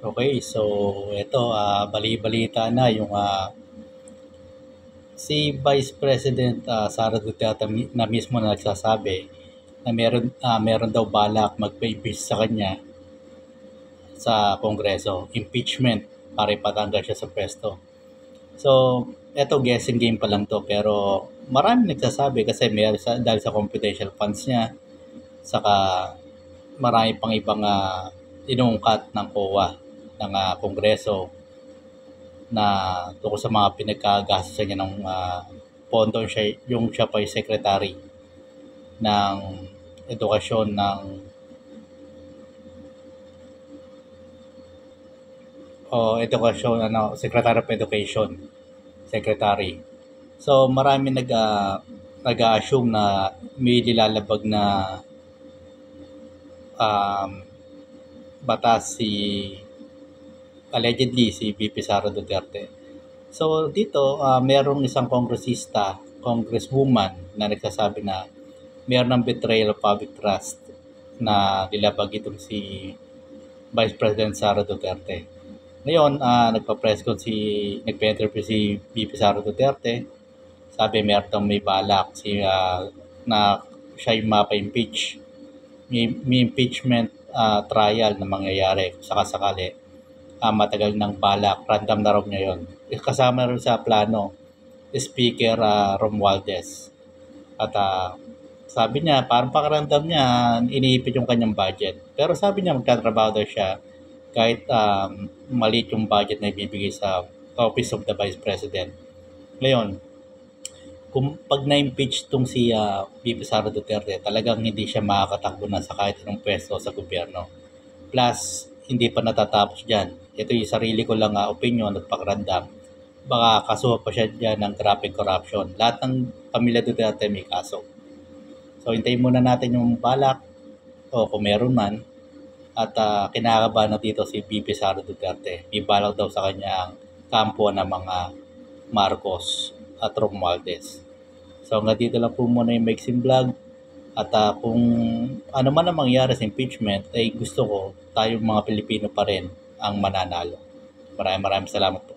Okay, so ito, bali-balita na yung si Vice President Sara Duterte na mismo na nagsasabi na meron daw balak magpa-impeach sa kanya sa Kongreso, impeachment para ipatanggal siya sa pwesto. So, eto guessing game pa lang to pero marami nagsasabi kasi dahil sa confidential funds niya, saka marami pang ibang inuungkat ng COA ng Kongreso na tungkol sa mga pinagkagastusan niya ng pondo. Siya pa yung secretary ng edukasyon ng Secretary of Education, secretary. So marami nag-assume na may nilalabag na batas allegedly si VP Sara Duterte. So dito, merong isang congresswoman na nagsasabi na meron ng betrayal of public trust na nilabag itong si Vice President Sara Duterte. Ngayon, nagpa-interview si VP Sara Duterte. Sabi meron may balak na siya yung mapa-impeach. May impeachment trial na mangyayari sakasakali. Matagal ng balak, random na raw niya yun. Kasama rin sa plano, Speaker Romualdez. At sabi niya, parang pakiramdam niya, iniipit yung kanyang budget. Pero sabi niya, magtatrabaho daw siya kahit maliit yung budget na ibibigay sa Office of the Vice President. Ngayon, kung pag na-impeach itong si VP Sara Duterte, talagang hindi siya makakatakbo na sa kahit anong pwesto sa gobyerno. Plus, hindi pa natatapos dyan. Ito yung sarili ko lang opinion at pakiramdam. Baka kasuha pa siya dyan ng grabe corruption. Lahat ng pamilya Duterte may kaso. So, hintayin muna natin yung balak o kung meron man. At kinakabahan na dito si VP Sara Duterte. May balak daw sa kanyang kampo ng mga Marcos at Romualdez. So hanggang dito lang po muna yung Mixing Vlog. At kung ano man ang mangyari sa impeachment, ay gusto ko tayong mga Pilipino pa rin ang mananalo. Maraming salamat po.